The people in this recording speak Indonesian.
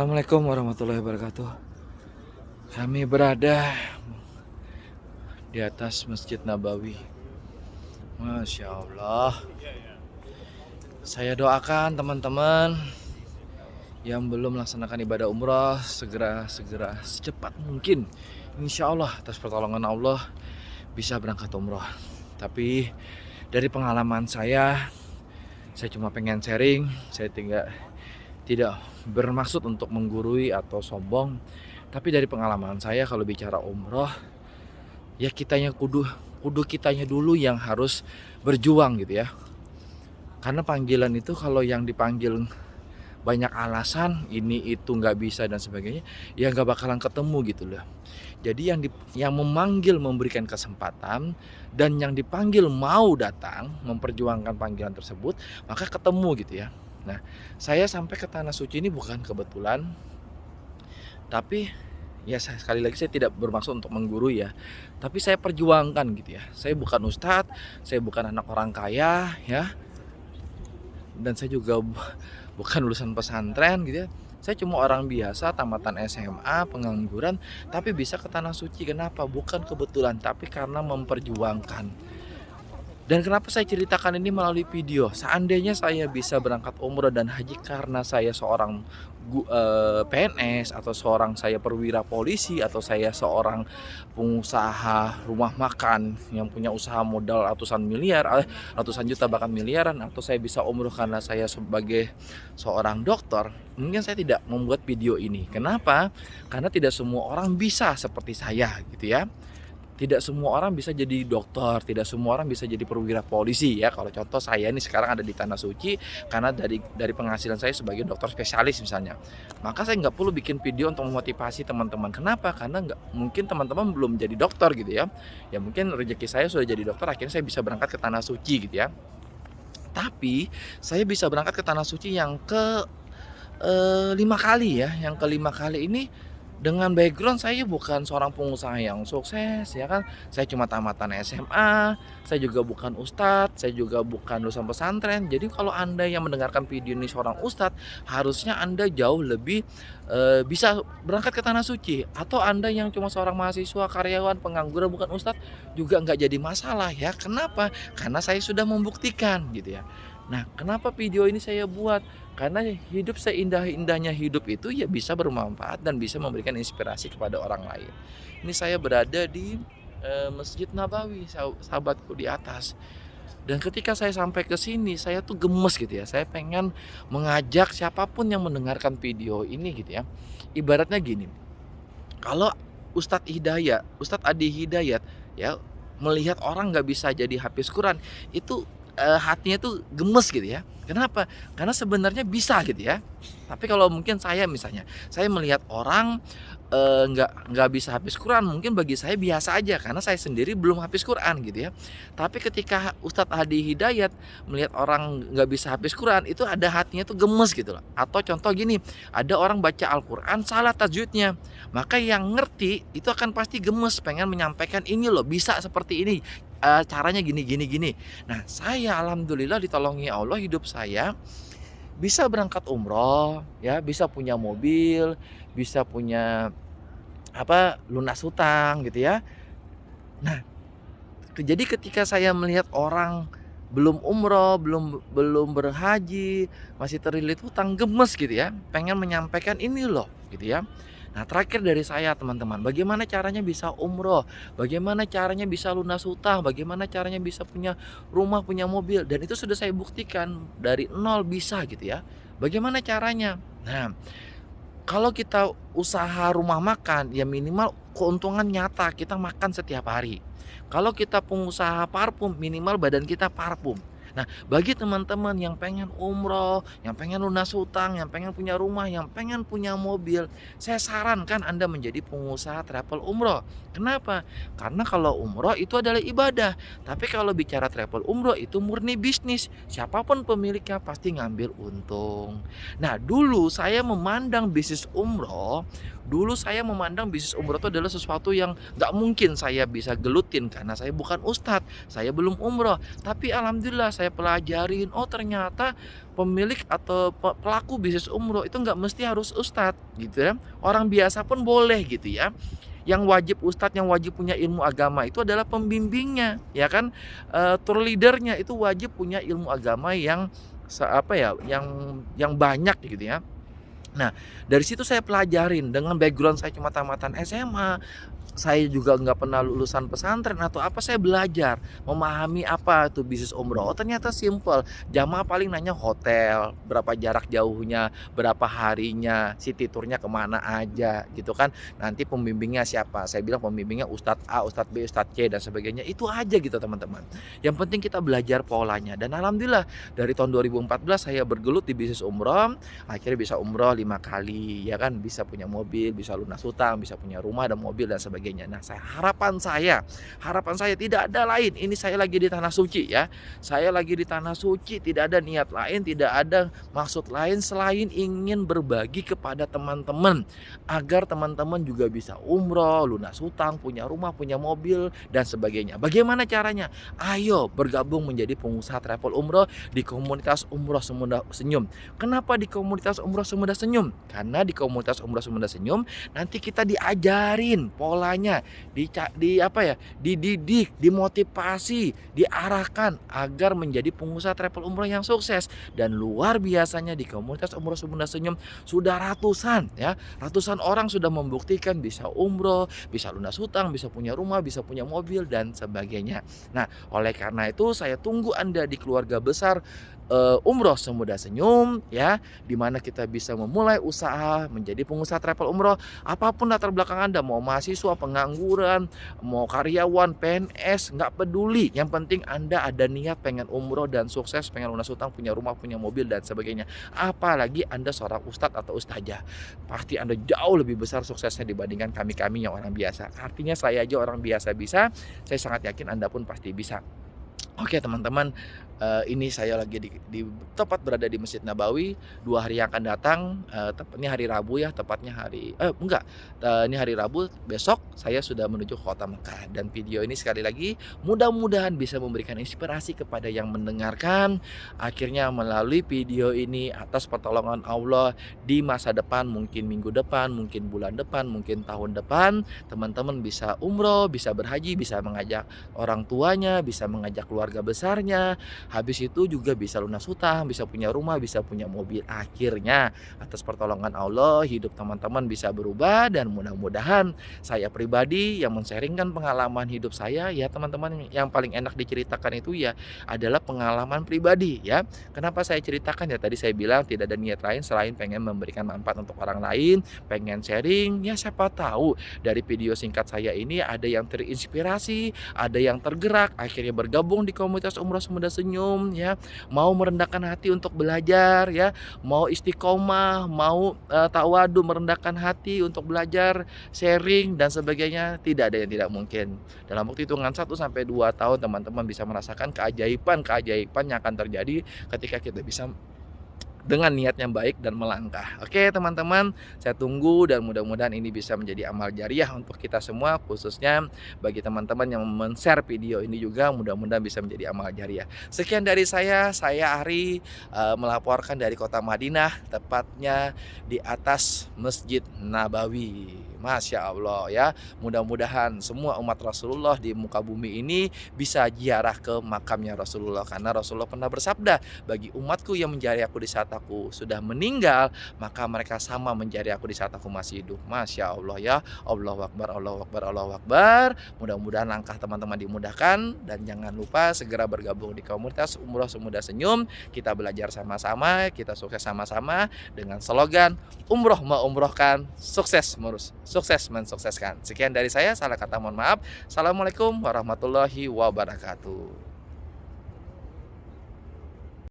Assalamualaikum warahmatullahi wabarakatuh. Kami berada di atas Masjid Nabawi. Masya Allah. Saya doakan teman-teman yang belum melaksanakan ibadah umrah segera secepat mungkin, insya Allah atas pertolongan Allah bisa berangkat umrah. Tapi dari pengalaman saya cuma pengen sharing. Saya tidak bermaksud untuk menggurui atau sombong, tapi dari pengalaman saya kalau bicara umroh, ya kudu kitanya dulu yang harus berjuang gitu ya. Karena panggilan itu kalau yang dipanggil banyak alasan ini itu nggak bisa dan sebagainya, ya nggak bakalan ketemu gitu loh. Jadi yang memanggil memberikan kesempatan, dan yang dipanggil mau datang memperjuangkan panggilan tersebut, maka ketemu gitu ya. Nah, saya sampai ke tanah suci ini bukan kebetulan, tapi ya sekali lagi saya tidak bermaksud untuk menggurui ya, tapi saya perjuangkan gitu ya. Saya bukan ustadz, saya bukan anak orang kaya ya, dan saya juga bukan lulusan pesantren gitu ya. Saya cuma orang biasa, tamatan SMA, pengangguran, tapi bisa ke tanah suci. Kenapa? Bukan kebetulan, tapi karena memperjuangkan. Dan kenapa saya ceritakan ini melalui video? Seandainya saya bisa berangkat umroh dan haji karena saya seorang PNS, atau saya perwira polisi, atau saya seorang pengusaha rumah makan yang punya usaha modal ratusan miliar, ratusan juta bahkan miliaran, atau saya bisa umroh karena saya sebagai seorang dokter, mungkin saya tidak membuat video ini. Kenapa? Karena tidak semua orang bisa seperti saya gitu ya. Tidak semua orang bisa jadi dokter, tidak semua orang bisa jadi perwira polisi ya. Kalau contoh saya ini sekarang ada di Tanah Suci karena dari penghasilan saya sebagai dokter spesialis misalnya. Maka saya nggak perlu bikin video untuk memotivasi teman-teman. Kenapa? Karena nggak mungkin teman-teman belum jadi dokter gitu ya. Ya mungkin rezeki saya sudah jadi dokter, akhirnya saya bisa berangkat ke Tanah Suci gitu ya. Tapi saya bisa berangkat ke Tanah Suci yang ke 5 kali ya. Yang kelima kali ini dengan background saya bukan seorang pengusaha yang sukses ya kan. Saya cuma tamatan SMA, saya juga bukan ustadz, saya juga bukan lulusan pesantren. Jadi kalau Anda yang mendengarkan video ini seorang ustadz, harusnya Anda jauh lebih bisa berangkat ke tanah suci. Atau Anda yang cuma seorang mahasiswa, karyawan, pengangguran, bukan ustadz, juga nggak jadi masalah ya. Kenapa? Karena saya sudah membuktikan gitu ya. Nah, kenapa video ini saya buat? Karena hidup seindah-indahnya hidup itu ya bisa bermanfaat dan bisa memberikan inspirasi kepada orang lain. Ini saya berada di Masjid Nabawi, sahabatku di atas. Dan ketika saya sampai ke sini, saya tuh gemes gitu ya. Saya pengen mengajak siapapun yang mendengarkan video ini gitu ya. Ibaratnya gini, kalau Ustadz Adi Hidayat ya melihat orang nggak bisa jadi hafiz Quran, itu hatinya tuh gemes gitu ya. Kenapa? Karena sebenarnya bisa gitu ya. Tapi kalau mungkin saya misalnya, saya melihat orang nggak bisa hafiz Quran, mungkin bagi saya biasa aja karena saya sendiri belum hafiz Quran gitu ya. Tapi ketika Ustadz Hadi Hidayat melihat orang nggak bisa hafiz Quran, itu ada hatinya tuh gemes gitu loh. Atau contoh gini, ada orang baca Al-Quran salah tajwidnya, maka yang ngerti itu akan pasti gemes, pengen menyampaikan ini loh bisa seperti ini, caranya gini gini gini. Nah, saya alhamdulillah ditolongi Allah, hidup saya bisa berangkat umroh ya, bisa punya mobil, bisa punya lunas hutang gitu ya. Nah, jadi ketika saya melihat orang belum umroh, belum berhaji, masih terlilit hutang, gemes gitu ya, pengen menyampaikan ini loh gitu ya. Nah, terakhir dari saya teman-teman, bagaimana caranya bisa umroh, bagaimana caranya bisa lunas hutang, bagaimana caranya bisa punya rumah, punya mobil, dan itu sudah saya buktikan dari nol bisa gitu ya. Bagaimana caranya? Nah, kalau kita usaha rumah makan, ya minimal keuntungan nyata kita makan setiap hari. Kalau kita pengusaha parfum, minimal badan kita parfum. Nah, bagi teman-teman yang pengen umroh, yang pengen lunas hutang, yang pengen punya rumah, yang pengen punya mobil, saya sarankan Anda menjadi pengusaha travel umroh. Kenapa? Karena kalau umroh itu adalah ibadah, tapi kalau bicara travel umroh itu murni bisnis. Siapapun pemiliknya pasti ngambil untung. Nah, dulu saya memandang bisnis umroh itu adalah sesuatu yang gak mungkin saya bisa gelutin karena saya bukan ustadz, saya belum umroh. Tapi alhamdulillah saya pelajarin, oh ternyata pemilik atau pelaku bisnis umroh itu nggak mesti harus ustadz gitu ya. Orang biasa pun boleh gitu ya. Yang wajib ustadz, yang wajib punya ilmu agama itu adalah pembimbingnya, ya kan? Tour leadernya itu wajib punya ilmu agama yang apa ya, yang banyak gitu ya. Nah, dari situ saya pelajarin dengan background saya cuma tamatan SMA, saya juga nggak pernah lulusan pesantren atau apa, saya belajar memahami apa itu bisnis umroh. Oh, ternyata simple. Jamaah paling nanya hotel, berapa jarak jauhnya, berapa harinya, city tournya kemana aja gitu kan. Nanti pembimbingnya siapa? Saya bilang pembimbingnya Ustadz A, Ustadz B, Ustadz C dan sebagainya. Itu aja gitu teman-teman. Yang penting kita belajar polanya. Dan alhamdulillah dari tahun 2014 saya bergelut di bisnis umroh. Akhirnya bisa umroh 5 kali ya kan, bisa punya mobil, bisa lunas hutang, bisa punya rumah dan mobil dan sebagainya. Nah, harapan saya tidak ada lain. Ini saya lagi di tanah suci ya. Saya lagi di tanah suci, tidak ada niat lain, tidak ada maksud lain selain ingin berbagi kepada teman-teman agar teman-teman juga bisa umroh, lunas hutang, punya rumah, punya mobil dan sebagainya. Bagaimana caranya? Ayo bergabung menjadi pengusaha travel umroh di komunitas Umroh Semunda Senyum. Kenapa di komunitas Umroh Semunda Senyum? Karena di komunitas Umroh Semunda Senyum nanti kita diajarin polanya, dididik, dimotivasi, diarahkan agar menjadi pengusaha travel umroh yang sukses. Dan luar biasanya di komunitas Umroh Semunda Senyum sudah ratusan orang sudah membuktikan bisa umroh, bisa lunas hutang, bisa punya rumah, bisa punya mobil dan sebagainya. Nah, oleh karena itu saya tunggu Anda di keluarga besar Umroh Semunda Senyum ya, di mana kita bisa memulai usaha menjadi pengusaha travel umroh. Apapun latar belakang Anda, mau mahasiswa, pengangguran, mau karyawan, PNS, nggak peduli. Yang penting Anda ada niat pengen umroh dan sukses, pengen lunas hutang, punya rumah, punya mobil dan sebagainya. Apalagi Anda seorang ustadz atau ustazah, pasti Anda jauh lebih besar suksesnya dibandingkan kami-kami yang orang biasa. Artinya saya aja orang biasa bisa, saya sangat yakin Anda pun pasti bisa. Oke teman-teman, ini saya lagi tepat berada di Masjid Nabawi. 2 hari yang akan datang, tepatnya hari Rabu ya, tepatnya ini hari Rabu, besok saya sudah menuju kota Mekah. Dan video ini sekali lagi mudah-mudahan bisa memberikan inspirasi kepada yang mendengarkan. Akhirnya melalui video ini atas pertolongan Allah di masa depan, mungkin minggu depan, mungkin bulan depan, mungkin tahun depan, teman-teman bisa umroh, bisa berhaji, bisa mengajak orang tuanya, bisa mengajak keluarga besarnya. Habis itu juga bisa lunas hutang, bisa punya rumah, bisa punya mobil. Akhirnya atas pertolongan Allah hidup teman-teman bisa berubah. Dan mudah-mudahan saya pribadi yang men-sharingkan pengalaman hidup saya ya teman-teman, yang paling enak diceritakan itu ya adalah pengalaman pribadi ya. Kenapa saya ceritakan? Ya tadi saya bilang tidak ada niat lain selain pengen memberikan manfaat untuk orang lain, pengen sharing. Ya siapa tahu dari video singkat saya ini ada yang terinspirasi, ada yang tergerak, akhirnya bergabung di komunitas Umroh Semunda Senyum ya, mau merendahkan hati untuk belajar ya, mau istiqomah, mau tawadu, merendahkan hati untuk belajar, sharing dan sebagainya. Tidak ada yang tidak mungkin. Dalam waktu hitungan 1-2 tahun teman-teman bisa merasakan keajaiban yang akan terjadi ketika kita bisa dengan niat yang baik dan melangkah. Oke teman-teman, saya tunggu dan mudah-mudahan ini bisa menjadi amal jariah untuk kita semua, khususnya bagi teman-teman yang men-share video ini juga mudah-mudahan bisa menjadi amal jariah. Sekian dari saya Ari melaporkan dari kota Madinah, tepatnya di atas Masjid Nabawi. Masya Allah ya, mudah-mudahan semua umat Rasulullah di muka bumi ini bisa ziarah ke makamnya Rasulullah, karena Rasulullah pernah bersabda, bagi umatku yang mencari aku di saat aku sudah meninggal, maka mereka sama mencari aku di saat aku masih hidup. Masya Allah ya, Allahu Akbar, Allahu Akbar, Allahu Akbar. Mudah-mudahan langkah teman-teman dimudahkan dan jangan lupa segera bergabung di komunitas Umroh Semunda Senyum. Kita belajar sama-sama, kita sukses sama-sama dengan slogan umroh mengumrohkan, sukses mensukseskan. Sekian dari saya, salah kata mohon maaf. Assalamualaikum warahmatullahi wabarakatuh.